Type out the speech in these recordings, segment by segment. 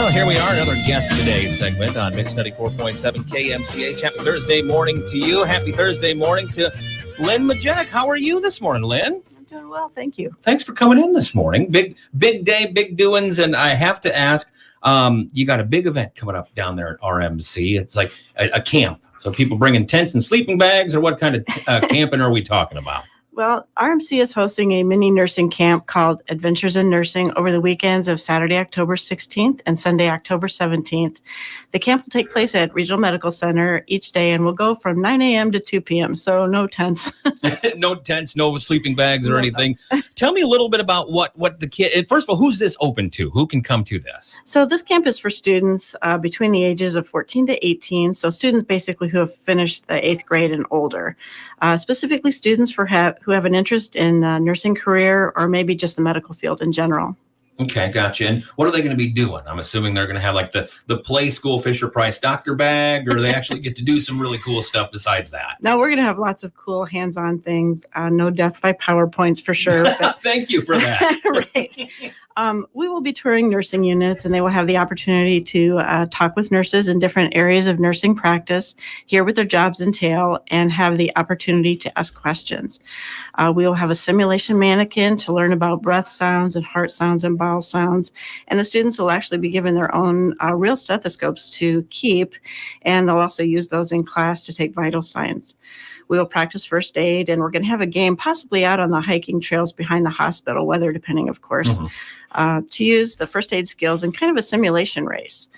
Well, here we are, another Guest Today segment on Mix 94.7 KMCH. Happy Thursday morning to you. Happy Thursday morning to Lynne Majetic. How are you this morning, Lynne? I'm doing well, thank you. Thanks for coming in this morning. Big day, big doings. And I have to ask, you got a big event coming up down there at RMC. It's like a camp. So people bringing tents and sleeping bags, or what kind of camping are we talking about? Well, RMC is hosting a mini nursing camp called Adventures in Nursing over the weekends of Saturday, October 16th and Sunday, October 17th. The camp will take place at Regional Medical Center each day and will go from 9 a.m. to 2 p.m., so no tents. No tents, no sleeping bags or anything. Tell me a little bit about what the kid, first of all, who's this open to? Who can come to this? So this camp is for students between the ages of 14 to 18, so students basically who have finished the 8th grade and older. Specifically students who have an interest in nursing career or maybe just the medical field in general. Okay, gotcha. And what are they going to be doing? I'm assuming they're going to have like the play school Fisher-Price doctor bag, or they actually get to do some really cool stuff besides that? No, we're going to have lots of cool hands-on things. No death by PowerPoints for sure. But Thank you for that. right. We will be touring nursing units, and they will have the opportunity to talk with nurses in different areas of nursing practice, hear what their jobs entail, and have the opportunity to ask questions. We will have a simulation mannequin to learn about breath sounds and heart sounds and bowel sounds, and the students will actually be given their own real stethoscopes to keep, and they'll also use those in class to take vital signs. We will practice first aid, and we're going to have a game possibly out on the hiking trails behind the hospital, weather depending, of course, to use the first aid skills in kind of a simulation race.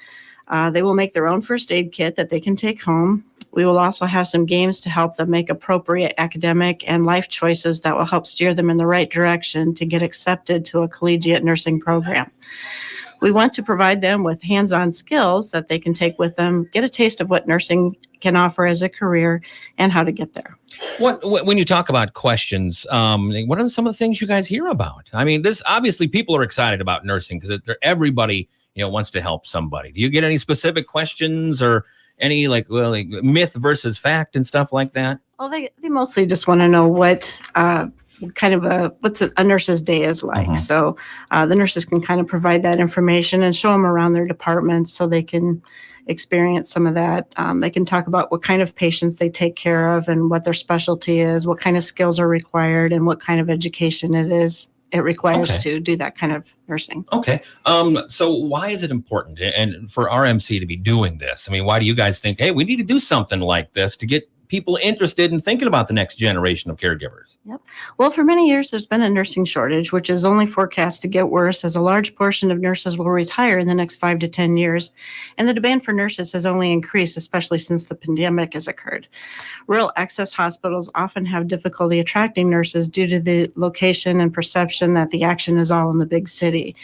They will make their own first aid kit that they can take home. We will also have some games to help them make appropriate academic and life choices that will help steer them in the right direction to get accepted to a collegiate nursing program. We want to provide them with hands-on skills that they can take with them, get a taste of what nursing can offer as a career and how to get there. When you talk about questions, what are some of the things you guys hear about? I mean, this obviously people are excited about nursing because everybody wants to help somebody. Do you get any specific questions or any like myth versus fact and stuff like that? Well, they mostly just want to know what kind of what's a nurse's day is like. So the nurses can kind of provide that information and show them around their departments so they can experience some of that. They can talk about what kind of patients they take care of and what their specialty is, what kind of skills are required, and what kind of education it requires to do that kind of nursing. Okay. So why is it important and for RMC to be doing this? I mean, why do you guys think, hey, we need to do something like this to get people interested in thinking about the next generation of caregivers? Yep. Well, for many years, there's been a nursing shortage, which is only forecast to get worse as a large portion of nurses will retire in the next 5 to 10 years. And the demand for nurses has only increased, especially since the pandemic has occurred. Rural access hospitals often have difficulty attracting nurses due to the location and perception that the action is all in the big city.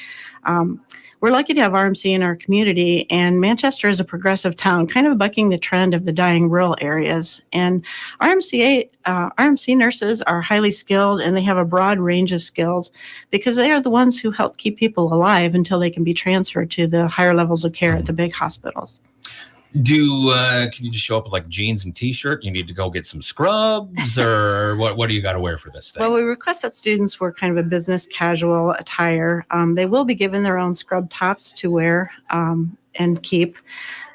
We're lucky to have RMC in our community, and Manchester is a progressive town, kind of bucking the trend of the dying rural areas. And RMC nurses are highly skilled, and they have a broad range of skills because they are the ones who help keep people alive until they can be transferred to the higher levels of care at the big hospitals. Can you just show up with like jeans and t-shirt? You need to go get some scrubs, or what do you got to wear for this thing? Well, we request that students wear kind of a business casual attire. They will be given their own scrub tops to wear and keep.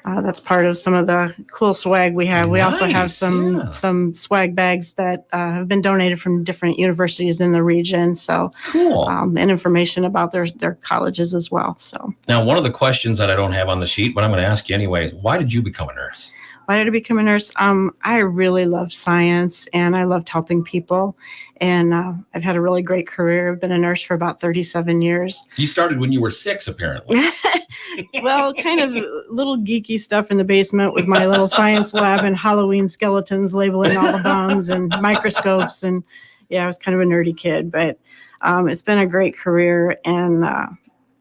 That's part of some of the cool swag we have. We also have some swag bags that have been donated from different universities in the region. So cool. And information about their colleges as well. So now, one of the questions that I don't have on the sheet, but I'm going to ask you anyway, why did you become a nurse? Why did I become a nurse? I really love science, and I loved helping people. And I've had a really great career. I've been a nurse for about 37 years. You started when you were 6, apparently. Well, kind of little geeky stuff in the basement with my little science lab and Halloween skeletons labeling all the bombs and microscopes. And yeah, I was kind of a nerdy kid, but it's been a great career. And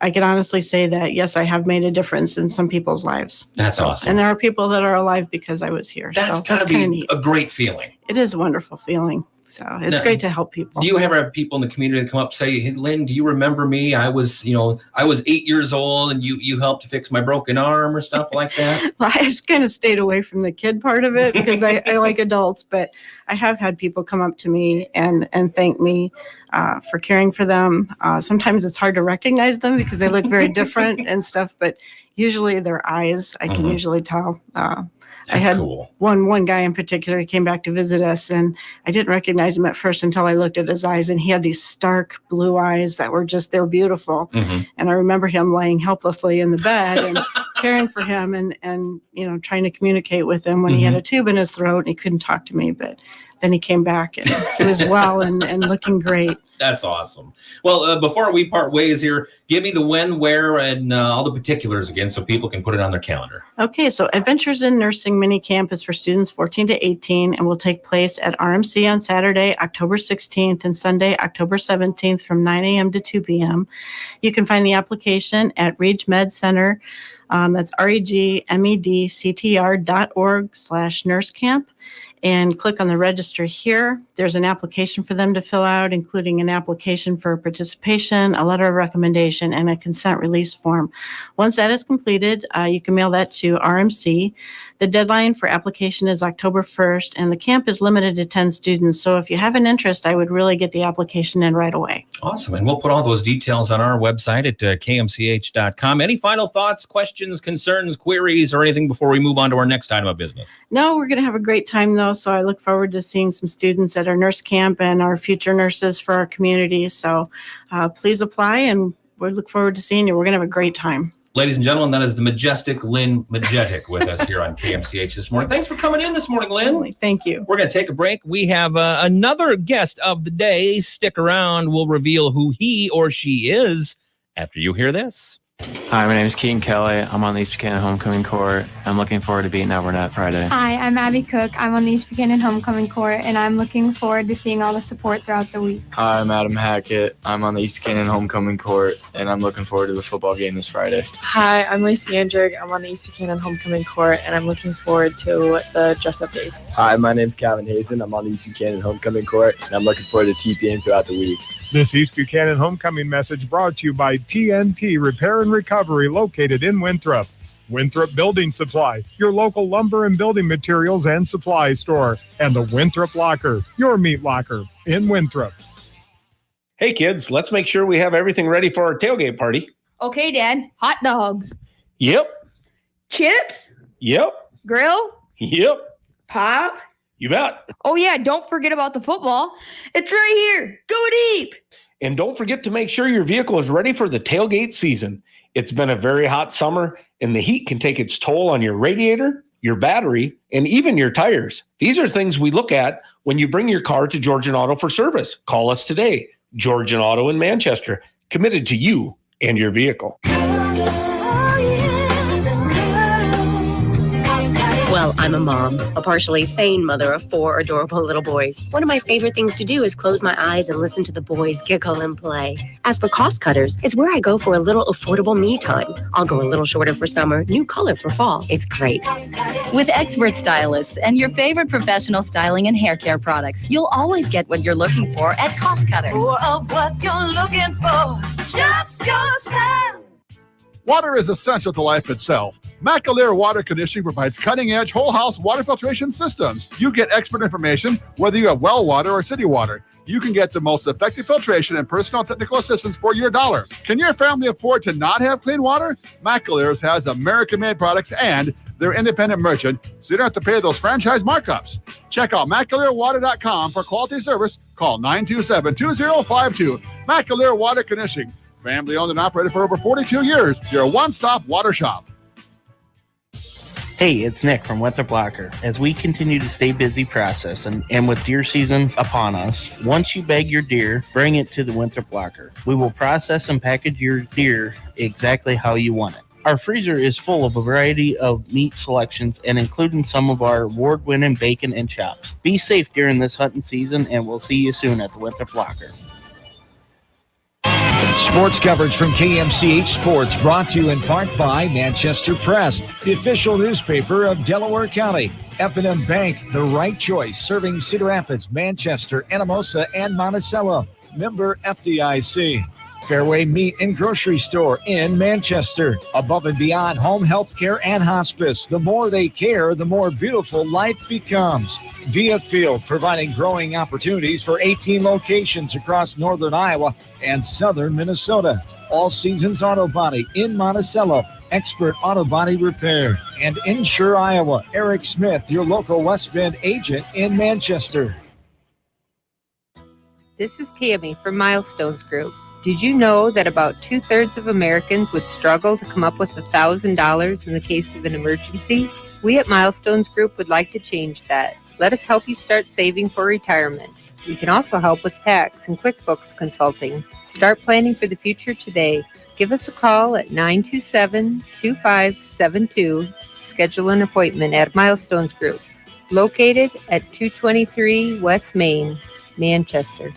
I can honestly say that, yes, I have made a difference in some people's lives. That's awesome. And there are people that are alive because I was here. That's gotta be neat. A great feeling. It is a wonderful feeling. So it's great to help people. Do you ever have people in the community that come up and say, hey, Lynn, do you remember me? I was 8 years old and you helped fix my broken arm or stuff like that? Well, I just kind of stayed away from the kid part of it because I like adults, but I have had people come up to me and thank me for caring for them. Sometimes it's hard to recognize them because they look very different and stuff, but usually their eyes, I can usually tell. I had cool. one guy in particular, he came back to visit us, and I didn't recognize him at first until I looked at his eyes, and he had these stark blue eyes that were just, they're beautiful. And I remember him laying helplessly in the bed and caring for him and trying to communicate with him when he had a tube in his throat and he couldn't talk to me, but then he came back and he was well and looking great. That's awesome. Well, before we part ways here, give me the when, where, and all the particulars again so people can put it on their calendar. Okay, so Adventures in Nursing Mini Camp is for students 14 to 18 and will take place at RMC on Saturday, October 16th and Sunday, October 17th from 9 a.m. to 2 p.m. You can find the application at Reg Med Center. That's regmedctr.org/nursecamp. And click on the register here. There's an application for them to fill out, including an application for participation, a letter of recommendation, and a consent release form. Once that is completed, you can mail that to RMC. The deadline for application is October 1st, and the camp is limited to 10 students. So if you have an interest, I would really get the application in right away. Awesome. And we'll put all those details on our website at kmch.com. Any final thoughts, questions, concerns, queries, or anything before we move on to our next item of business? No, we're going to have a great time, though. So I look forward to seeing some students at our nurse camp and our future nurses for our community. So please apply, and we look forward to seeing you. We're going to have a great time. Ladies and gentlemen, that is the majestic Lynne Majetic with us here on KMCH this morning. Thanks for coming in this morning, Lynne. Thank you. We're going to take a break. We have another guest of the day. Stick around. We'll reveal who he or she is after you hear this. Hi, my name is Keaton Kelly. I'm on the East Buchanan Homecoming Court. I'm looking forward to beating Albert Friday. Hi, I'm Abby Cook. I'm on the East Buchanan Homecoming Court, and I'm looking forward to seeing all the support throughout the week. Hi, I'm Adam Hackett. I'm on the East Buchanan Homecoming Court, and I'm looking forward to the football game this Friday. Hi, I'm Lacey Andrick. I'm on the East Buchanan Homecoming Court, and I'm looking forward to the dress-up days. Hi, my name's Calvin Hazen. I'm on the East Buchanan Homecoming Court, and I'm looking forward to TPing throughout the week. This East Buchanan Homecoming message brought to you by TNT Repair and Recovery, located in Winthrop. Winthrop Building Supply, your local lumber and building materials and supply store. And the Winthrop Locker, your meat locker in Winthrop. Hey kids, let's make sure we have everything ready for our tailgate party. Okay, Dad. Hot dogs. Yep. Chips. Yep. Grill. Yep. Pop. You bet. Oh yeah, don't forget about the football. It's right here. Go deep. And don't forget to make sure your vehicle is ready for the tailgate season. It's been a very hot summer, and the heat can take its toll on your radiator, your battery, and even your tires. These are things we look at when you bring your car to Georgian Auto for service. Call us today. Georgian Auto in Manchester, committed to you and your vehicle. Well, I'm a mom, a partially sane mother of 4 adorable little boys. One of my favorite things to do is close my eyes and listen to the boys giggle and play. As for Cost Cutters, it's where I go for a little affordable me time. I'll go a little shorter for summer, new color for fall. It's great. With expert stylists and your favorite professional styling and hair care products, you'll always get what you're looking for at Cost Cutters. More of what you're looking for, just your style. Water is essential to life itself. McAleer Water Conditioning provides cutting-edge whole-house water filtration systems. You get expert information whether you have well water or city water. You can get the most effective filtration and personal technical assistance for your dollar. Can your family afford to not have clean water? McAleer's has American-made products and they're independent merchant, so you don't have to pay those franchise markups. Check out McAleerWater.com for quality service. Call 927-2052. McAleer Water Conditioning. Family owned and operated for over 42 years. You're a one-stop water shop. Hey, it's Nick from Winthrop Locker. As we continue to stay busy processing and with deer season upon us, once you bag your deer, bring it to the Winthrop Locker. We will process and package your deer exactly how you want it. Our freezer is full of a variety of meat selections and including some of our award-winning bacon and chops. Be safe during this hunting season, and we'll see you soon at the Winthrop Locker. Sports coverage from KMCH Sports brought to you in part by Manchester Press, the official newspaper of Delaware County. F&M Bank, the right choice, serving Cedar Rapids, Manchester, Anamosa, and Monticello. Member FDIC. Fairway Meat and Grocery Store in Manchester. Above and Beyond Home Health Care and Hospice. The more they care, the more beautiful life becomes. Via Field, providing growing opportunities for 18 locations across northern Iowa and southern Minnesota. All Seasons Auto Body in Monticello. Expert auto body repair. And Insure Iowa. Eric Smith, your local West Bend agent in Manchester. This is Tammy from Milestones Group. Did you know that about 2/3 of Americans would struggle to come up with $1,000 in the case of an emergency? We at Milestones Group would like to change that. Let us help you start saving for retirement. We can also help with tax and QuickBooks consulting. Start planning for the future today. Give us a call at 927-2572. Schedule an appointment at Milestones Group, located at 223 West Main, Manchester.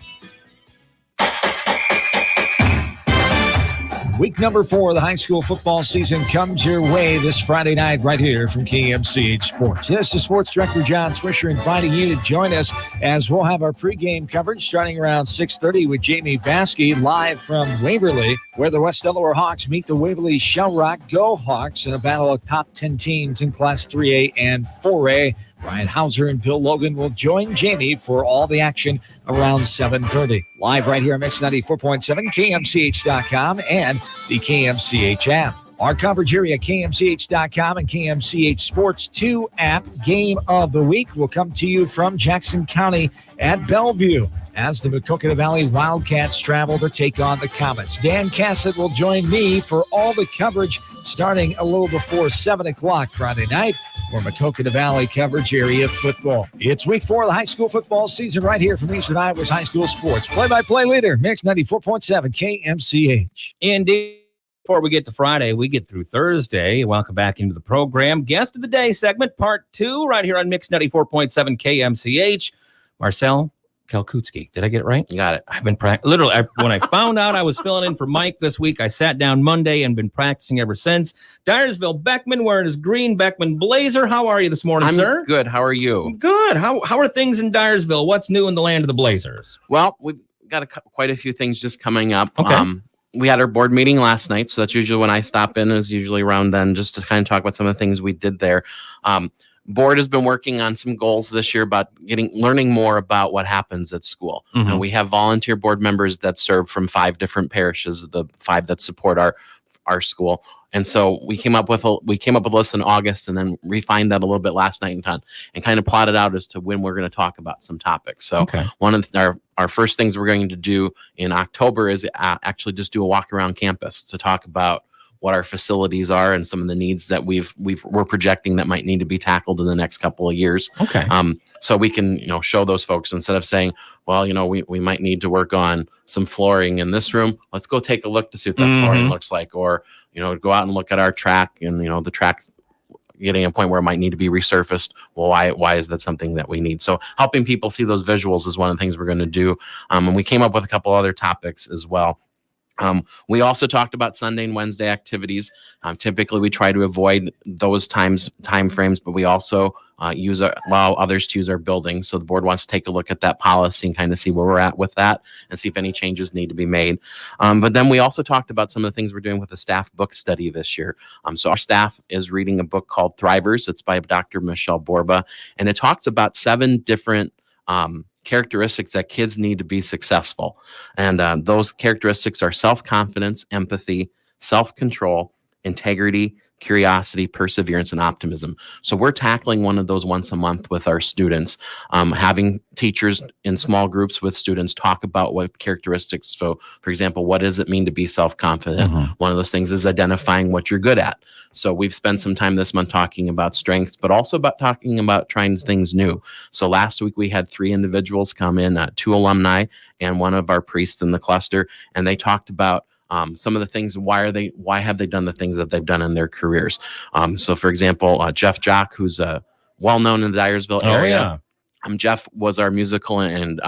Week number 4 of the high school football season comes your way this Friday night right here from KMCH Sports. This is Sports Director John Swisher inviting you to join us as we'll have our pregame coverage starting around 6:30 with Jamie Baskey live from Waverly, where the West Delaware Hawks meet the Waverly Shell Rock Go Hawks in a battle of top 10 teams in Class 3A and 4A. Ryan Hauser and Bill Logan will join Jamie for all the action around 7:30. Live right here on Mix 94.7, KMCH.com, and the KMCH app. Our coverage area, KMCH.com and KMCH Sports 2 app. Game of the week will come to you from Jackson County at Bellevue as the Maquoketa Valley Wildcats travel to take on the Comets. Dan Cassett will join me for all the coverage starting a little before 7 o'clock Friday night for Maquoketa Valley coverage area football. It's week 4 of the high school football season right here from Eastern Iowa's high school sports. Play-by-play leader, Mix 94.7 KMCH. Indeed. Before we get to Friday, we get through Thursday. Welcome back into the program. Guest of the Day segment, part 2, right here on Mix 94.7 KMCH. Marcel Kalkutsky. Did I get it right? You got it. I've been practicing. Literally, when I found out I was filling in for Mike this week, I sat down Monday and been practicing ever since. Dyersville Beckman wearing his green Beckman blazer. How are you this morning, sir? I'm good. How are you? Good. How are things in Dyersville? What's new in the land of the Blazers? Well, we've got quite a few things just coming up. Okay. We had our board meeting last night, so that's usually when I stop in, is usually around then, just to kind of talk about some of the things we did there. Board has been working on some goals this year about learning more about what happens at school. Mm-hmm. And we have volunteer board members that serve from 5 different parishes, the 5 that support our school. And so we came up with a list in August and then refined that a little bit last night and kind of plotted out as to when we're going to talk about some topics. So one of our first things we're going to do in October is actually just do a walk around campus to talk about what our facilities are and some of the needs that we're projecting that might need to be tackled in the next couple of years. Okay. So we can, show those folks instead of saying, well, we might need to work on some flooring in this room. Let's go take a look to see what that flooring looks like, or, go out and look at our track and, the track's getting a point where it might need to be resurfaced. Well, why is that something that we need? So helping people see those visuals is one of the things we're going to do. And we came up with a couple other topics as well. We also talked about Sunday and Wednesday activities. Typically, we try to avoid those time frames, but we also allow others to use our building. So the board wants to take a look at that policy and kind of see where we're at with that and see if any changes need to be made. But then we also talked about some of the things we're doing with the staff book study this year. So our staff is reading a book called Thrivers. It's by Dr. Michelle Borba, and it talks about 7 different characteristics that kids need to be successful. And those characteristics are self-confidence, empathy, self-control, integrity, curiosity, perseverance, and optimism. So we're tackling one of those once a month with our students, having teachers in small groups with students talk about what characteristics. So, for example, what does it mean to be self-confident? One of those things is identifying what you're good at. So we've spent some time this month talking about strengths, but also about talking about trying things new. So last week we had 3 individuals come in, 2 alumni and one of our priests in the cluster, and they talked about some of the things, why have they done the things that they've done in their careers? So for example, Jeff Jock, who's well-known in the Dyersville area. Jeff was our musical and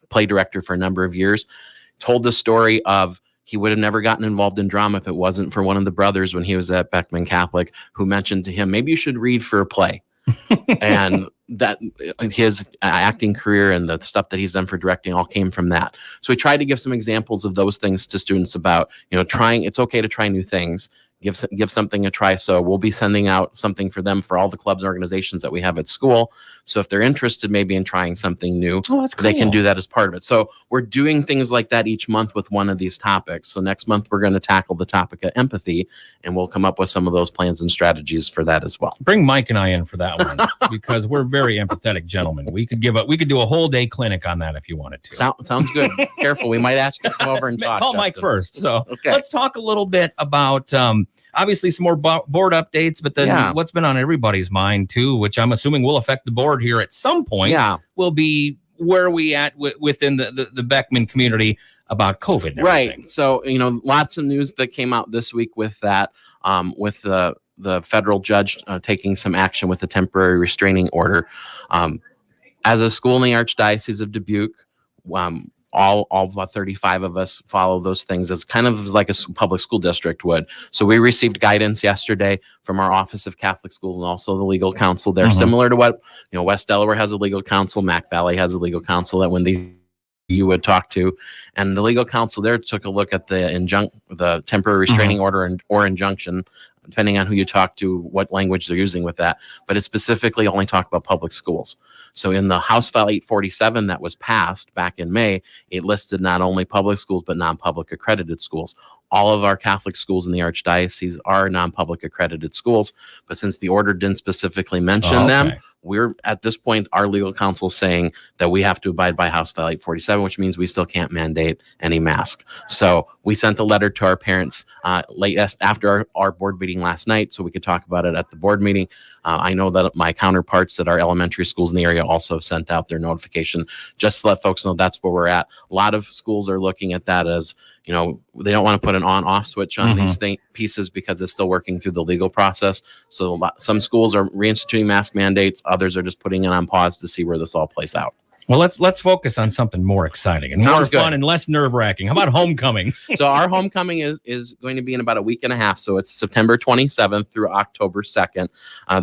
play director for a number of years, told the story of he would have never gotten involved in drama if it wasn't for one of the brothers when he was at Beckman Catholic, who mentioned to him, maybe you should read for a play. And that his acting career and the stuff that he's done for directing all came from that. So we tried to give some examples of those things to students about, trying. It's okay to try new things. Give something a try. So we'll be sending out something for them for all the clubs and organizations that we have at school. So if they're interested maybe in trying something new, they can do that as part of it. So we're doing things like that each month with one of these topics. So next month we're going to tackle the topic of empathy, and we'll come up with some of those plans and strategies for that as well. Bring Mike and I in for that one because we're very empathetic gentlemen. We could do a whole day clinic on that if you wanted to. Sounds good. Careful, we might ask you to come over and talk. Call Justin. Mike first. So okay. Let's talk a little bit about obviously some more board updates, but then what's been on everybody's mind too, which I'm assuming will affect the board here at some point. Will be where we at within the Beckman community about COVID and everything. Right. So, lots of news that came out this week with that, with the federal judge taking some action with a temporary restraining order. As a school in the Archdiocese of Dubuque, all about 35 of us follow those things as kind of like a public school district would. So we received guidance yesterday from our Office of Catholic Schools and also the legal counsel there, similar to what, West Delaware has a legal counsel, Mac Valley has a legal counsel that when you would talk to, and the legal counsel there took a look at the temporary restraining order or injunction, depending on who you talk to, what language they're using with that. But it specifically only talked about public schools. So in the House File 847 that was passed back in May, it listed not only public schools, but non-public accredited schools. All of our Catholic schools in the Archdiocese are non-public accredited schools. But since the order didn't specifically mention them, we're at this point, our legal counsel saying that we have to abide by House File 847, which means we still can't mandate any mask. So we sent a letter to our parents late after our board meeting last night so we could talk about it at the board meeting. I know that my counterparts at our elementary schools in the area also sent out their notification just to let folks know that's where we're at. A lot of schools are looking at that as, they don't want to put an on-off switch on these pieces because it's still working through the legal process. So some schools are reinstituting mask mandates. Others are just putting it on pause to see where this all plays out. Well, let's focus on something more exciting and more fun and less nerve-wracking. How about homecoming? So our homecoming is going to be in about a week and a half. So it's September 27th through October 2nd.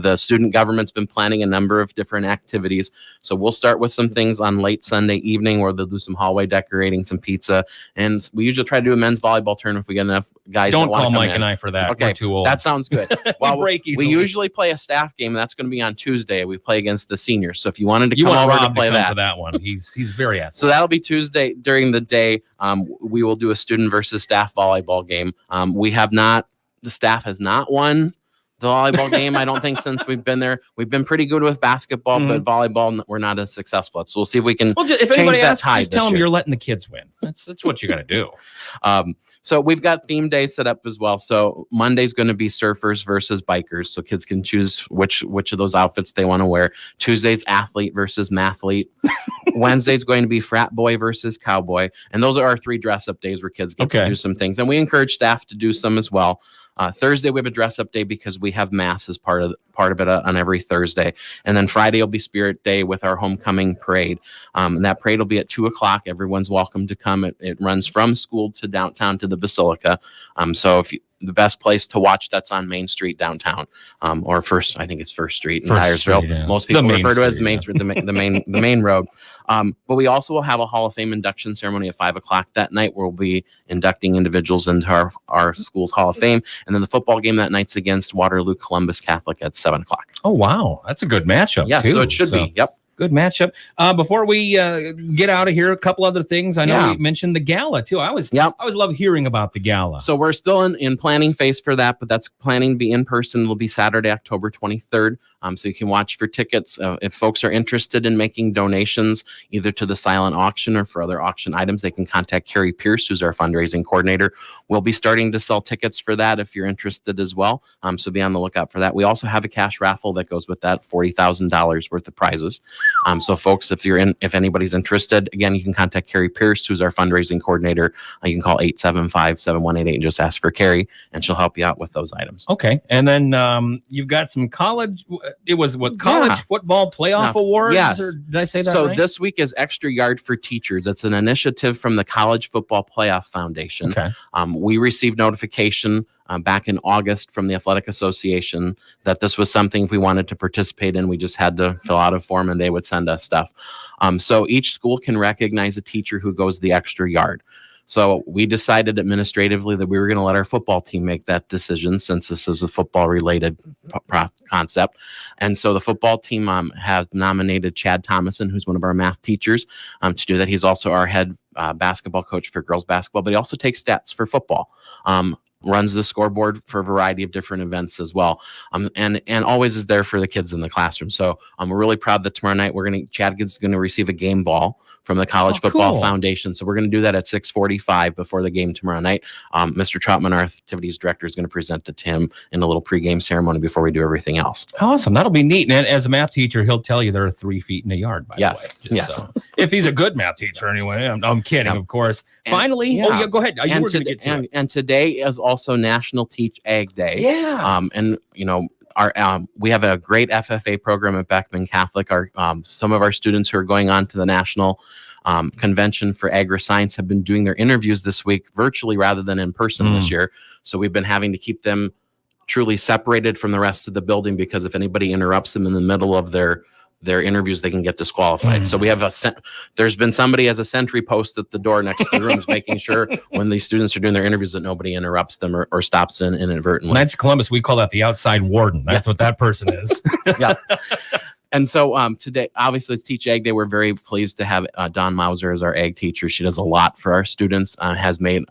The student government's been planning a number of different activities. So we'll start with some things on late Sunday evening where they'll do some hallway decorating, some pizza. And we usually try to do a men's volleyball tournament if we get enough guys. Don't call Mike and I for that. Okay, we're too old. That sounds good. Well, we easily. usually play a staff game. That's going to be on Tuesday. We play against the seniors. So if you wanted to come over to play that one. He's very athletic. So that'll be Tuesday during the day. We will do a student versus staff volleyball game. The staff has not won the volleyball game, I don't think, since we've been there. We've been pretty good with basketball, but volleyball, we're not as successful at. So we'll see if we can if anybody asks, just tell them you're letting the kids win. That's what you got to do. So we've got theme days set up as well. So Monday's going to be surfers versus bikers. So kids can choose which of those outfits they want to wear. Tuesday's athlete versus mathlete. Wednesday's going to be frat boy versus cowboy. And those are our 3 dress-up days where kids get to do some things. And we encourage staff to do some as well. Thursday we have a dress-up day because we have mass as part of it on every Thursday, and then Friday will be Spirit Day with our homecoming parade. And that parade will be at 2:00. Everyone's welcome to come. It runs from school to downtown to the Basilica. So the best place to watch that's on Main Street downtown, or I think it's First Street in Dyersville. Most people refer to it as Main Street, the main road. But we also will have a Hall of Fame induction ceremony at 5:00 that night, where we'll be inducting individuals into our school's Hall of Fame. And then the football game that night's against Waterloo Columbus Catholic at 7:00. Oh, wow. That's a good matchup. Yeah, so it should be. Yep. Good matchup. Before we get out of here, a couple other things. I know we mentioned the gala too. I always love hearing about the gala. So we're still in planning phase for that, but that's planning to be in person. It'll be Saturday, October 23rd. So you can watch for tickets. If folks are interested in making donations, either to the silent auction or for other auction items, they can contact Carrie Pierce, who's our fundraising coordinator. We'll be starting to sell tickets for that if you're interested as well. So be on the lookout for that. We also have a cash raffle that goes with that, $40,000 worth of prizes. So folks, if anybody's interested, again, you can contact Carrie Pierce, who's our fundraising coordinator. You can call 875-7188 and just ask for Carrie, and she'll help you out with those items. Okay. And then you've got some college. It was college football playoff awards? Yes. Or did I say that so right? This week is Extra Yard for Teachers. It's an initiative from the College Football Playoff Foundation. Okay. We received notification back in August from the Athletic Association that this was something if we wanted to participate in, we just had to fill out a form and they would send us stuff. So each school can recognize a teacher who goes the extra yard. So we decided administratively that we were going to let our football team make that decision since this is a football related concept. And so the football team have nominated Chad Thomason, who's one of our math teachers, to do that. He's also our head basketball coach for girls basketball, but he also takes stats for football. Runs the scoreboard for a variety of different events as well, and always is there for the kids in the classroom. So we're really proud that tomorrow night Chad is going to receive a game ball from the College Football Foundation. So we're going to do that at 6:45 before the game tomorrow night. Mr. Troutman, our activities director, is going to present it to him in a little pregame ceremony before we do everything else. Awesome. That'll be neat. And as a math teacher, he'll tell you there are 3 feet in a yard, by the way. Yes. So. If he's a good math teacher anyway. I'm kidding, of course. And, finally, go ahead. You were going to get to it. And today is also National Teach Ag Day. Yeah. And, we have a great FFA program at Beckman Catholic. Some of our students who are going on to the National Convention for Agri-Science have been doing their interviews this week virtually rather than in person this year. So we've been having to keep them truly separated from the rest of the building because if anybody interrupts them in the middle of their interviews, they can get disqualified. So we have there's been somebody as a sentry post at the door next to the rooms, making sure when these students are doing their interviews that nobody interrupts them or stops in inadvertently. Knights of Columbus, we call that the outside warden. That's what that person is. Yeah. And so today, obviously, it's Teach Ag Day. We're very pleased to have Dawn Mauser as our ag teacher. She does a lot for our students, has made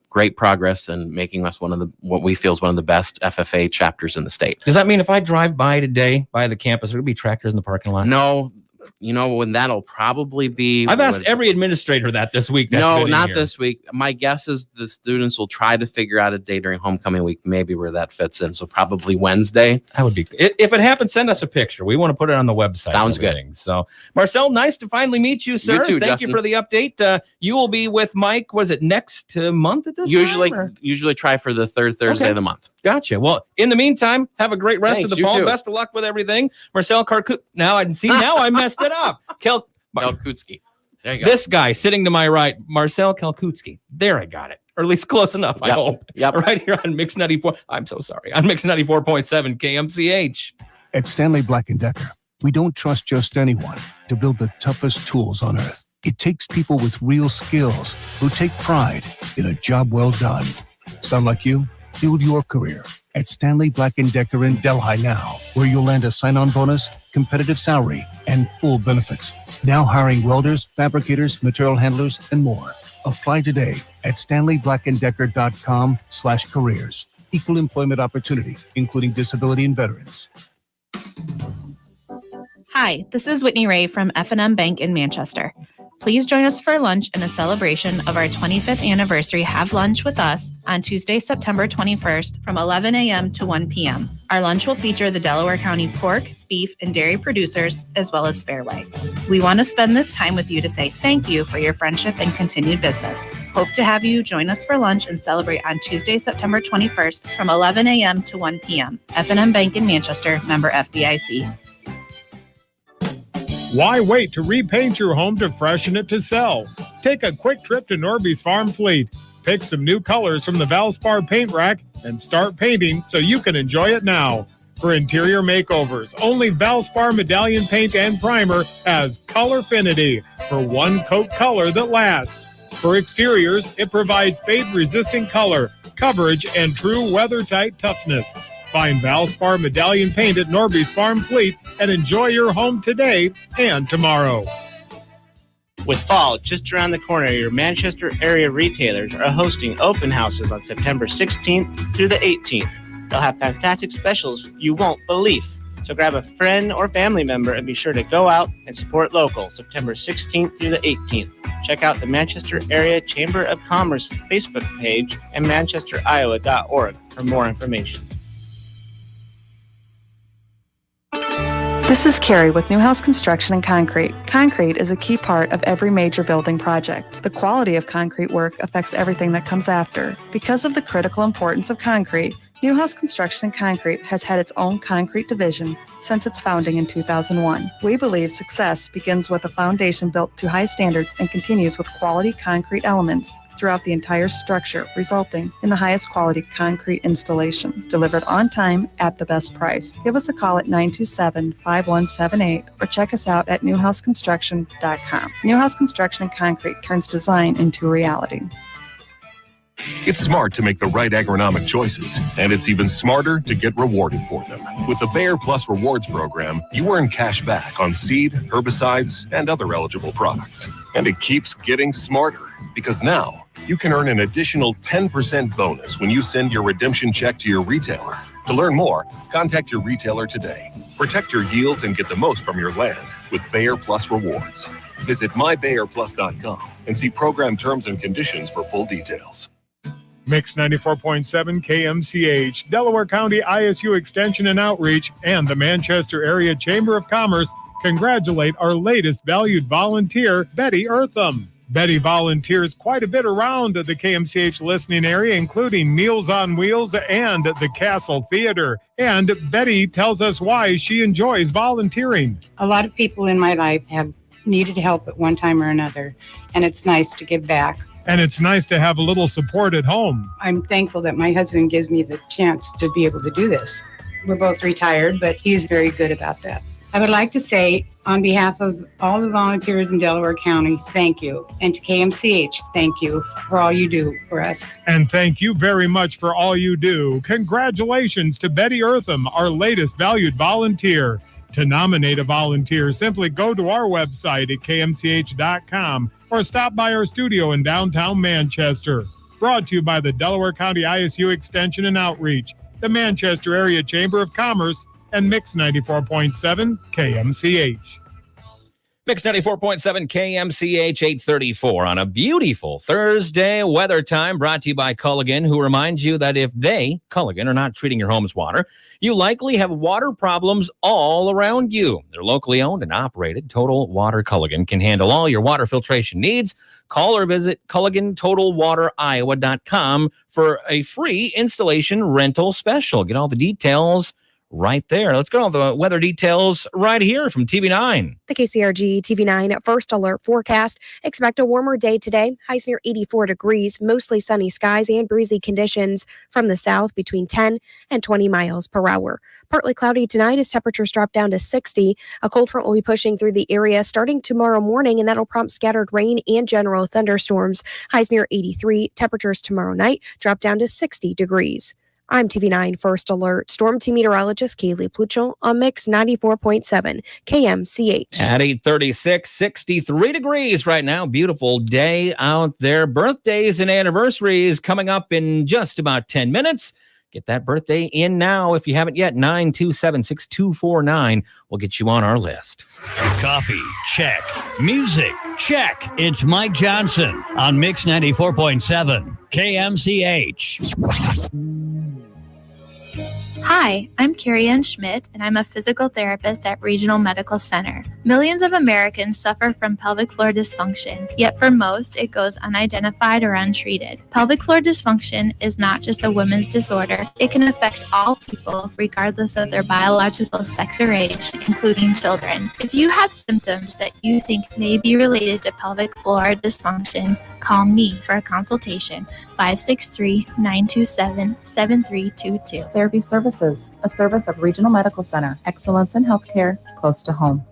great progress in making us what we feel is one of the best FFA chapters in the state. Does that mean if I drive by today, by the campus, there will be tractors in the parking lot? No. When that'll probably be. I've asked every administrator that this week. No, not this week. My guess is the students will try to figure out a day during homecoming week, maybe where that fits in. So probably Wednesday. That would be. If it happens, send us a picture. We want to put it on the website. Sounds good. So, Marcel, nice to finally meet you, sir. You too, Thank you for the update. You will be with Mike. Was it next month at this time? Usually try for the third Thursday of the month. Gotcha. Well, in the meantime, have a great rest Thanks, of the you fall. too. Best of luck with everything. Marcel Karkut. Now I messed it up. Kalkutsky. There you go. This guy sitting to my right, Marcel Kalkutsky. There, I got it. Or at least close enough, I hope. Yep. Right here on Mix 94. I'm so sorry. On Mix 94.7 KMCH. At Stanley Black & Decker, we don't trust just anyone to build the toughest tools on earth. It takes people with real skills who take pride in a job well done. Sound like you? Build your career at Stanley Black & Decker in Delhi now, where you'll land a sign-on bonus, competitive salary, and full benefits. Now hiring welders, fabricators, material handlers, and more. Apply today at StanleyBlackandDecker.com/careers. Equal employment opportunity, including disability and veterans. Hi, this is Whitney Ray from F&M Bank in Manchester. Please join us for lunch in a celebration of our 25th anniversary. Have lunch with us on Tuesday, September 21st from 11 a.m. to 1 p.m. Our lunch will feature the Delaware County pork, beef, and dairy producers, as well as Fairway. We want to spend this time with you to say thank you for your friendship and continued business. Hope to have you join us for lunch and celebrate on Tuesday, September 21st from 11 a.m. to 1 p.m. F&M Bank in Manchester, member FDIC. Why wait to repaint your home to freshen it to sell? Take a quick trip to Norby's Farm Fleet. Pick some new colors from the Valspar paint rack and start painting so you can enjoy it now. For interior makeovers, only Valspar Medallion Paint and Primer has Colorfinity for one coat color that lasts. For exteriors, it provides fade-resistant color, coverage, and true weather-tight toughness. Find Valspar Medallion Paint at Norby's Farm Fleet and enjoy your home today and tomorrow. With fall just around the corner, your Manchester area retailers are hosting open houses on September 16th through the 18th. They'll have fantastic specials you won't believe. So grab a friend or family member and be sure to go out and support local September 16th through the 18th. Check out the Manchester Area Chamber of Commerce Facebook page and manchesteriowa.org for more information. This is Carrie with Newhouse Construction and Concrete. Concrete is a key part of every major building project. The quality of concrete work affects everything that comes after. Because of the critical importance of concrete, Newhouse Construction and Concrete has had its own concrete division since its founding in 2001. We believe success begins with a foundation built to high standards and continues with quality concrete elements. throughout the entire structure, resulting in the highest quality concrete installation, delivered on time at the best price. Give us a call at 927-5178 or check us out at newhouseconstruction.com. Newhouse Construction and Concrete turns design into reality. It's smart to make the right agronomic choices, and it's even smarter to get rewarded for them. With the Bayer Plus Rewards program, you earn cash back on seed, herbicides, and other eligible products. And it keeps getting smarter, because now you can earn an additional 10% bonus when you send your redemption check to your retailer. To learn more, contact your retailer today. Protect your yields and get the most from your land with Bayer Plus Rewards. Visit mybayerplus.com and see program terms and conditions for full details. Mix 94.7 KMCH, Delaware County ISU Extension and Outreach, and the Manchester Area Chamber of Commerce congratulate our latest valued volunteer, Betty Eartham. Betty volunteers quite a bit around the KMCH listening area, including Meals on Wheels and the Castle Theater. And Betty tells us why she enjoys volunteering. A lot of people in my life have needed help at one time or another, and it's nice to give back. And it's nice to have a little support at home. I'm thankful that my husband gives me the chance to be able to do this. We're both retired, but he's very good about that. I would like to say, on behalf of all the volunteers in Delaware County, thank you. And to KMCH, thank you for all you do for us. And thank you very much for all you do. Congratulations to Betty Eartham, our latest valued volunteer. To nominate a volunteer, simply go to our website at kmch.com or stop by our studio in downtown Manchester. Brought to you by the Delaware County ISU Extension and Outreach, the Manchester Area Chamber of Commerce, and Mix 94.7 KMCH. Mix 94.7 KMCH 834 on a beautiful Thursday weather time, brought to you by Culligan, who reminds you that if they, Culligan, are not treating your home's water, you likely have water problems all around you. They're locally owned and operated. Total Water Culligan can handle all your water filtration needs. Call or visit CulliganTotalWaterIowa.com for a free installation rental special. Get all the details right there. Let's go to the weather details right here from TV9. The KCRG TV9 First Alert forecast. Expect a warmer day today. Highs near 84 degrees, mostly sunny skies and breezy conditions from the south between 10 and 20 miles per hour. Partly cloudy tonight as temperatures drop down to 60. A cold front will be pushing through the area starting tomorrow morning, and that'll prompt scattered rain and general thunderstorms. Highs near 83. Temperatures tomorrow night drop down to 60 degrees. I'm TV9 First Alert Storm Team Meteorologist Kaylee Pluchel on Mix 94.7 KMCH. At 8:36, 63 degrees right now. Beautiful day out there. Birthdays and anniversaries coming up in just about 10 minutes. Get that birthday in now if you haven't yet. 927-6249 will get you on our list. Coffee, check. Music, check. It's Mike Johnson on Mix 94.7 KMCH. Hi, I'm Carrie Ann Schmidt, and I'm a physical therapist at Regional Medical Center. Millions of Americans suffer from pelvic floor dysfunction, yet for most, it goes unidentified or untreated. Pelvic floor dysfunction is not just a women's disorder. It can affect all people, regardless of their biological sex or age, including children. If you have symptoms that you think may be related to pelvic floor dysfunction, call me for a consultation, 563-927-7322. Therapy Services, a service of Regional Medical Center. Excellence in healthcare close to home.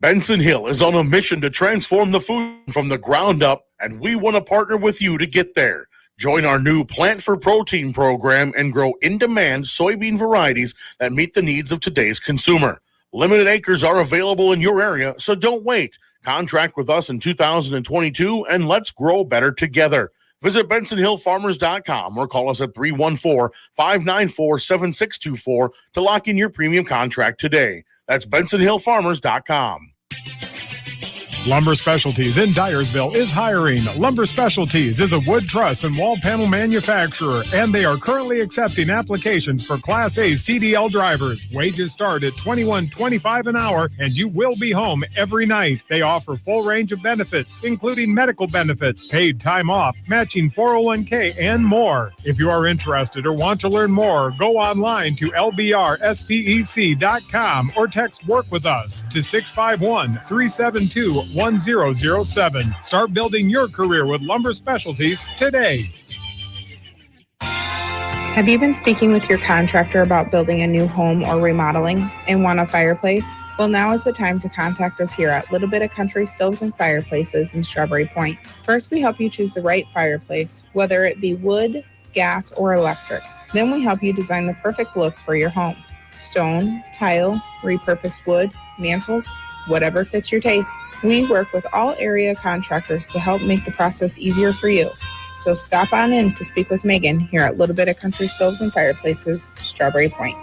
Benson Hill is on a mission to transform the food from the ground up, and we want to partner with you to get there. Join our new Plant for Protein program and grow in-demand soybean varieties that meet the needs of today's consumer. Limited acres are available in your area, so don't wait. Contract with us in 2022, and let's grow better together. Visit BensonHillFarmers.com or call us at 314-594-7624 to lock in your premium contract today. That's BensonHillFarmers.com. Lumber Specialties in Dyersville is hiring. Lumber Specialties is a wood truss and wall panel manufacturer, and they are currently accepting applications for Class A CDL drivers. Wages start at $21.25 an hour, and you will be home every night. They offer full range of benefits, including medical benefits, paid time off, matching 401k, and more. If you are interested or want to learn more, go online to lbrspec.com or text WORK with us to 651-372 1007. Start building your career with Lumber Specialties today. Have you been speaking with your contractor about building a new home or remodeling and want a fireplace? Well, now is the time to contact us here at Little Bit of Country Stoves and Fireplaces in Strawberry Point. First, we help you choose the right fireplace, whether it be wood, gas, or electric. Then we help you design the perfect look for your home. Stone, tile, repurposed wood, mantles, whatever fits your taste. We work with all area contractors to help make the process easier for you. So stop on in to speak with Megan here at Little Bit of Country Stoves and Fireplaces, Strawberry Point.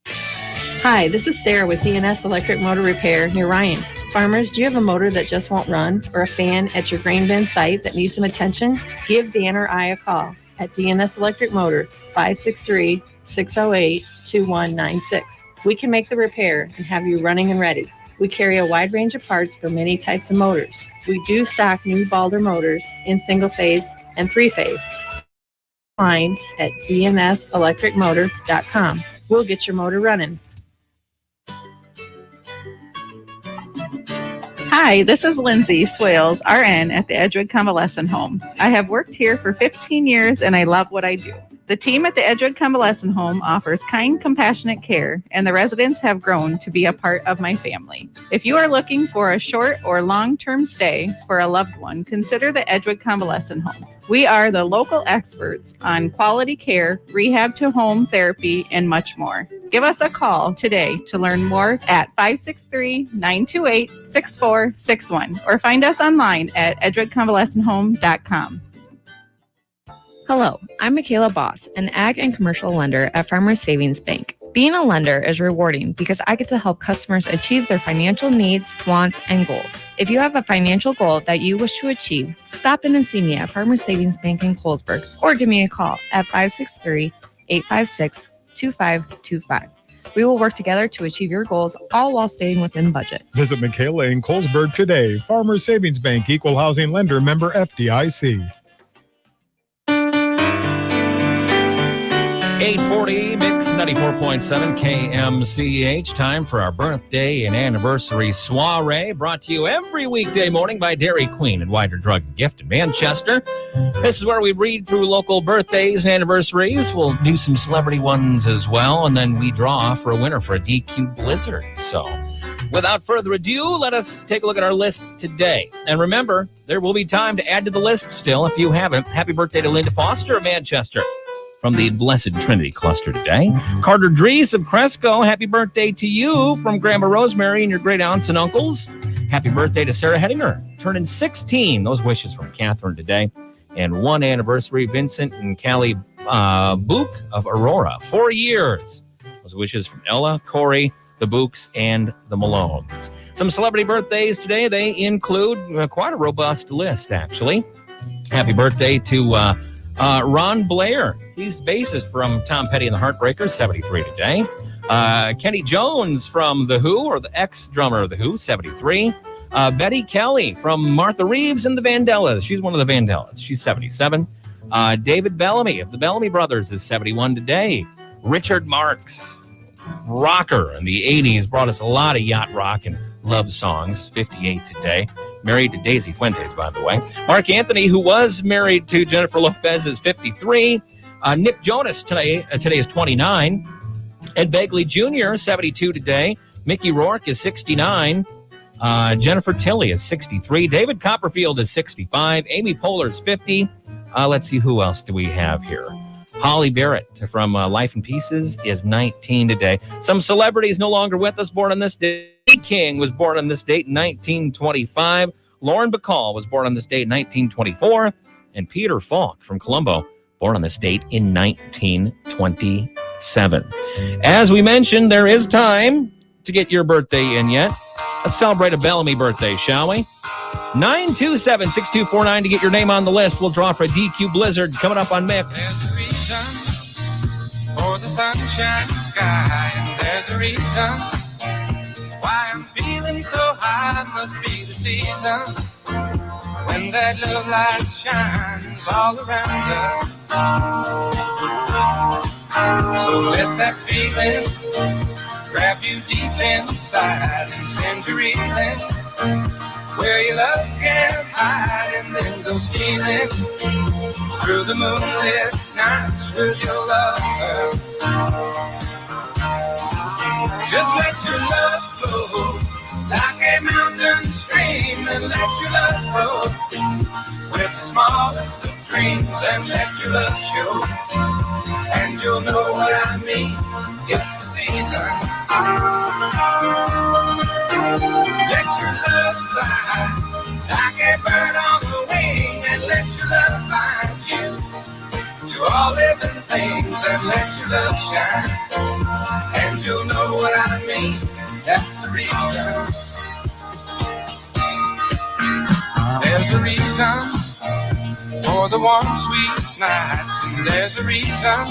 Hi, this is Sarah with DNS Electric Motor Repair near Ryan. Farmers, do you have a motor that just won't run or a fan at your grain bin site that needs some attention? Give Dan or I a call at DNS Electric Motor, 563-608-2196. We can make the repair and have you running and ready. We carry a wide range of parts for many types of motors. We do stock new Balder motors in single phase and three phase. Find at dnselectricmotor.com. We'll get your motor running. Hi, this is Lindsay Swales, RN at the Edgewood Convalescent Home. I have worked here for 15 years and I love what I do. The team at the Edgewood Convalescent Home offers kind, compassionate care, and the residents have grown to be a part of my family. If you are looking for a short or long-term stay for a loved one, consider the Edgewood Convalescent Home. We are the local experts on quality care, rehab to home therapy, and much more. Give us a call today to learn more at 563-928-6461 or find us online at edgewoodconvalescenthome.com. Hello, I'm Michaela Boss, an ag and commercial lender at Farmers Savings Bank. Being a lender is rewarding because I get to help customers achieve their financial needs, wants, and goals. If you have a financial goal that you wish to achieve, stop in and see me at Farmers Savings Bank in Colesburg or give me a call at 563-856-2525. We will work together to achieve your goals, all while staying within budget. Visit Michaela in Colesburg today. Farmers Savings Bank, Equal Housing Lender, member FDIC. 840 Mix 94.7 KMCH. Time for our birthday and anniversary soiree, brought to you every weekday morning by Dairy Queen and Wider Drug and Gift in Manchester. This is where we read through local birthdays and anniversaries. We'll do some celebrity ones as well, and then we draw for a winner for a DQ Blizzard. So without further ado, let us take a look at our list today. And remember, there will be time to add to the list still if you haven't. Happy birthday to Linda Foster of Manchester from the Blessed Trinity Cluster today. Carter Dries of Cresco, happy birthday to you from Grandma Rosemary and your great aunts and uncles. Happy birthday to Sarah Hettinger, turning 16. Those wishes from Catherine today. And one anniversary, Vincent and Callie Book of Aurora, 4 years. Those wishes from Ella, Corey, the Books, and the Malones. Some celebrity birthdays today. They include quite a robust list, actually. Happy birthday to Ron Blair. He's bassist from Tom Petty and the Heartbreakers, 73 today. Kenny Jones from The Who, or the ex-drummer of The Who, 73. Betty Kelly from Martha Reeves and the Vandellas. She's one of the Vandellas. She's 77. David Bellamy of the Bellamy Brothers is 71 today. Richard Marx, rocker in the 80s, brought us a lot of yacht rock and love songs, 58 today. Married to Daisy Fuentes, by the way. Mark Anthony, who was married to Jennifer Lopez, is 53. Nick Jonas today is 29. Ed Begley Jr., 72 today. Mickey Rourke is 69. Jennifer Tilley is 63. David Copperfield is 65. Amy Poehler is 50. Let's see, who else do we have here? Holly Barrett from Life in Pieces is 19 today. Some celebrities no longer with us, born on this day. King was born on this date in 1925. Lauren Bacall was born on this date in 1924. And Peter Falk from Colombo, born on this date in 1927. As we mentioned, there is time to get your birthday in yet. Let's celebrate a Bellamy birthday, shall we? 927-6249 to get your name on the list. We'll draw for a DQ Blizzard coming up on Mix. There's a reason for the sunshine sky, and there's a reason why I'm feeling so high. It must be the season when that love light shines all around us. So let that feeling grab you deep inside and send you reeling where your love can hide, and then go stealing through the moonlit nights with your lover. Just let your love flow like a mountain stream, and let your love grow with the smallest of dreams, and let your love show, and you'll know what I mean. It's the season. Let your love fly like a bird on the wing, and let your love find you to all living things, and let your love shine, and you'll know what I mean. That's the reason. There's a reason for the warm, sweet nights, and there's a reason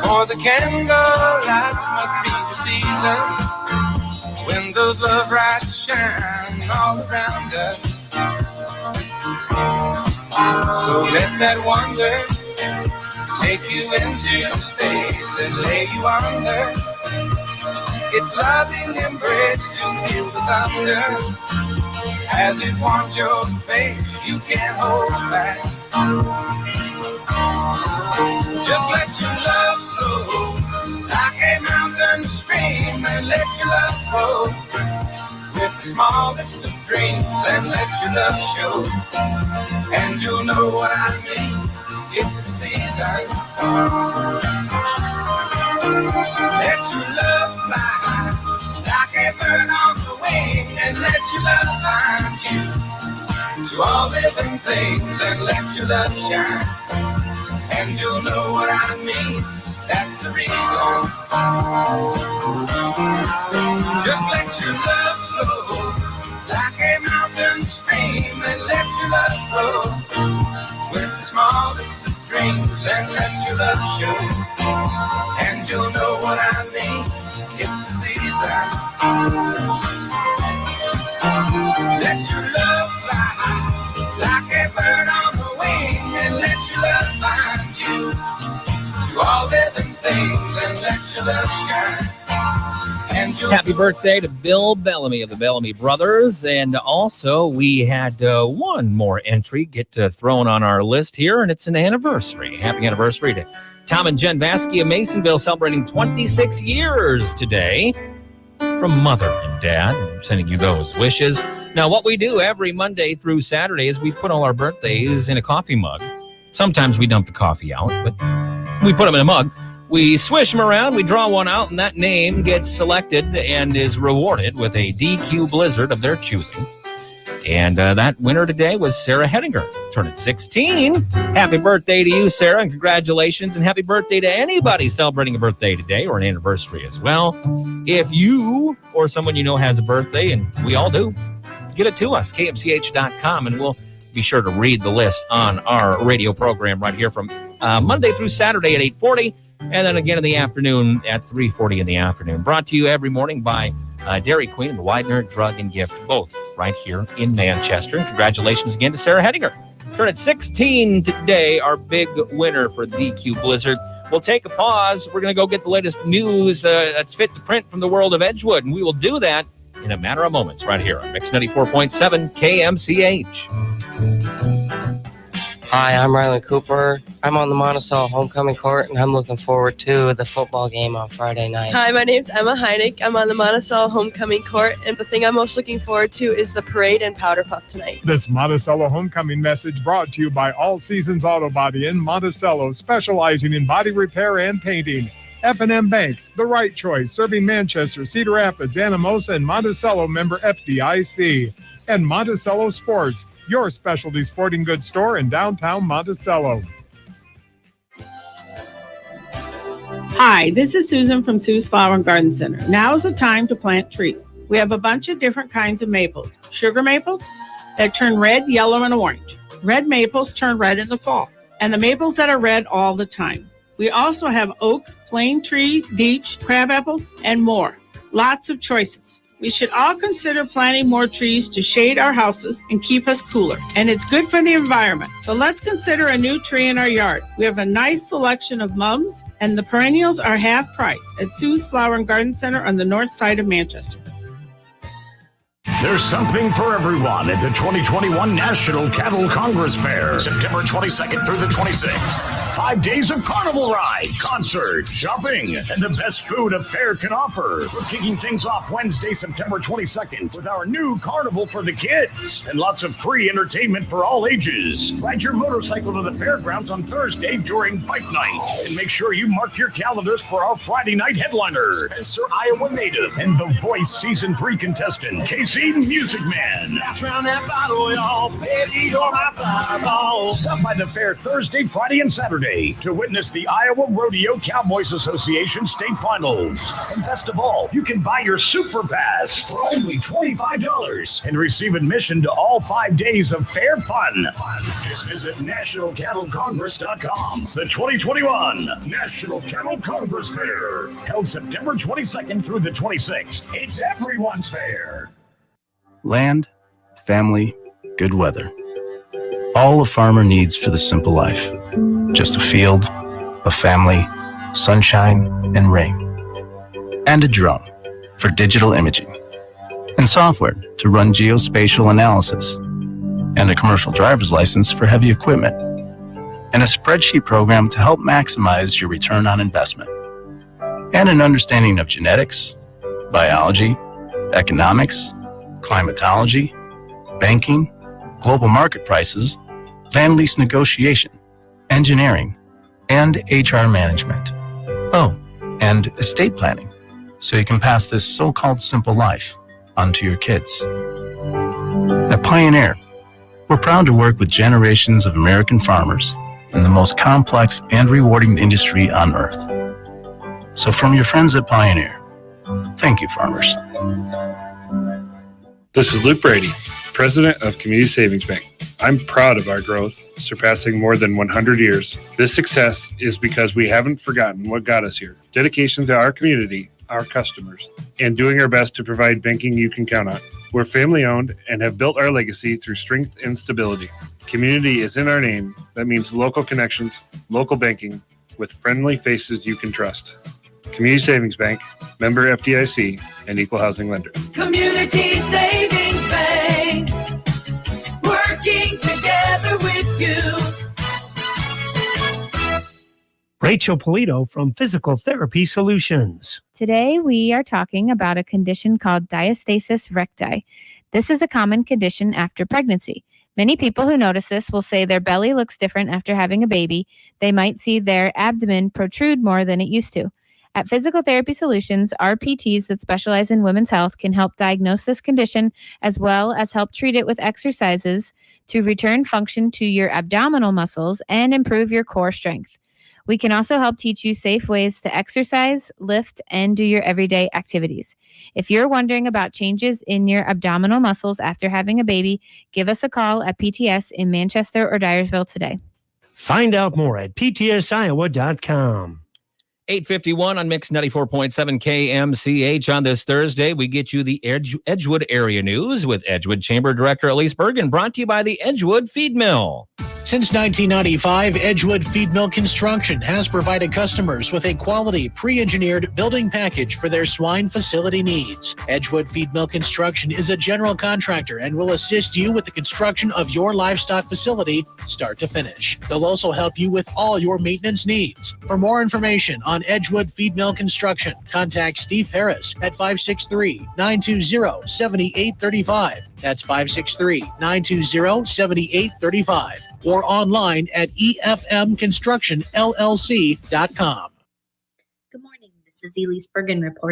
for the candle lights. Must be the season when those love lights shine all around us. So let that wonder take you into space and lay you under. Its loving embrace, just feel the thunder as it warms your face. You can't hold back. Just let your love flow like a mountain stream, and let your love grow with the smallest of dreams, and let your love show, and you'll know what I mean. It's the season. Let your love fly like a bird on the wing, and let your love find you to all living things, and let your love shine, and you'll know what I mean. That's the reason. Just let your love flow like a mountain stream, and let your love grow with the smallest of dreams, and let your love show, and you'll know what I mean. It's the season. Let your love fly like a bird on the wing, and let your love find you to all living things, and let your love shine. Happy birthday to Bill Bellamy of the Bellamy Brothers. And also, we had one more entry get thrown on our list here, and it's an anniversary. Happy anniversary to Tom and Jen Vasky of Masonville, celebrating 26 years today. From Mother and Dad, I'm sending you those wishes. Now, what we do every Monday through Saturday is we put all our birthdays in a coffee mug. Sometimes we dump the coffee out, but we put them in a mug. We swish them around, we draw one out, and that name gets selected and is rewarded with a DQ Blizzard of their choosing. And that winner today was Sarah Hettinger, turning 16. Happy birthday to you, Sarah, and congratulations. And happy birthday to anybody celebrating a birthday today or an anniversary as well. If you or someone you know has a birthday, and we all do, get it to us, kmch.com, and we'll be sure to read the list on our radio program right here from Monday through Saturday at 8:40. And then again in the afternoon at 3:40 in the afternoon. Brought to you every morning by Dairy Queen and the Widener Drug and Gift, both right here in Manchester. And congratulations again to Sarah Hettinger. Turning 16 today, our big winner for the DQ Blizzard. We'll take a pause. We're going to go get the latest news that's fit to print from the world of Edgewood. And we will do that in a matter of moments right here on Mix 94.7 KMCH. Hi, I'm Rylan Cooper. I'm on the Monticello Homecoming Court, and I'm looking forward to the football game on Friday night. Hi, my name's Emma Heineck. I'm on the Monticello Homecoming Court, and the thing I'm most looking forward to is the parade and powder puff tonight. This Monticello homecoming message brought to you by All Seasons Auto Body in Monticello, specializing in body repair and painting. F&M Bank, the right choice, serving Manchester, Cedar Rapids, Anamosa, and Monticello, member FDIC. And Monticello Sports, your specialty sporting goods store in downtown Monticello. Hi, this is Susan from Sue's Flower and Garden Center. Now is the time to plant trees. We have a bunch of different kinds of maples. Sugar maples that turn red, yellow, and orange. Red maples turn red in the fall. And the maples that are red all the time. We also have oak, plane tree, beech, crab apples, and more. Lots of choices. We should all consider planting more trees to shade our houses and keep us cooler. And it's good for the environment. So let's consider a new tree in our yard. We have a nice selection of mums, and the perennials are half price at Sue's Flower and Garden Center on the north side of Manchester. There's something for everyone at the 2021 National Cattle Congress Fair, September 22nd through the 26th. 5 days of carnival ride, concert, shopping, and the best food a fair can offer. We're kicking things off Wednesday, September 22nd with our new Carnival for the Kids and lots of free entertainment for all ages. Ride your motorcycle to the fairgrounds on Thursday during Bike Night. And make sure you mark your calendars for our Friday night headliner, Spencer, Iowa native, and The Voice Season 3 contestant, Casey Music Man. Round that bottle, y'all. Baby, you're my fireball. Stop by the fair Thursday, Friday, and Saturday to witness the Iowa Rodeo Cowboys Association state finals. And best of all, you can buy your Super Pass for only $25 and receive admission to all 5 days of fair fun. Just visit nationalcattlecongress.com. The 2021 National Cattle Congress Fair, held September 22nd through the 26th. It's everyone's fair. Land, family, good weather. All a farmer needs for the simple life. Just a field, a family, sunshine, and rain. And a drone for digital imaging. And software to run geospatial analysis. And a commercial driver's license for heavy equipment. And a spreadsheet program to help maximize your return on investment. And an understanding of genetics, biology, economics, climatology, banking, global market prices, land lease negotiation, engineering, and HR management. Oh, and estate planning, so you can pass this so-called simple life on to your kids. At Pioneer, we're proud to work with generations of American farmers in the most complex and rewarding industry on earth. So from your friends at Pioneer, thank you, farmers. This is Luke Brady, President of Community Savings Bank. I'm proud of our growth, surpassing more than 100 years. This success is because we haven't forgotten what got us here. Dedication to our community, our customers, and doing our best to provide banking you can count on. We're family owned and have built our legacy through strength and stability. Community is in our name. That means local connections, local banking, with friendly faces you can trust. Community Savings Bank, member FDIC, and equal housing lender. Community Savings Bank, working together with you. Rachel Polito from Physical Therapy Solutions. Today, we are talking about a condition called diastasis recti. This is a common condition after pregnancy. Many people who notice this will say their belly looks different after having a baby. They might see their abdomen protrude more than it used to. At Physical Therapy Solutions, our PTs that specialize in women's health can help diagnose this condition as well as help treat it with exercises to return function to your abdominal muscles and improve your core strength. We can also help teach you safe ways to exercise, lift, and do your everyday activities. If you're wondering about changes in your abdominal muscles after having a baby, give us a call at PTS in Manchester or Dyersville today. Find out more at ptsiowa.com. 8:51 on Mix 94.7 KMCH. On this Thursday, we get you the Edgewood area news with Edgewood Chamber Director Elise Bergen, brought to you by the Edgewood Feed Mill. Since 1995, Edgewood Feed Mill Construction has provided customers with a quality, pre-engineered building package for their swine facility needs. Edgewood Feed Mill Construction is a general contractor and will assist you with the construction of your livestock facility, start to finish. They'll also help you with all your maintenance needs. For more information on Edgewood Feed Mill Construction, contact Steve Harris at 563-920-7835. That's 563-920-7835. Or online at efmconstructionllc.com. This is Elise Bergen reporting.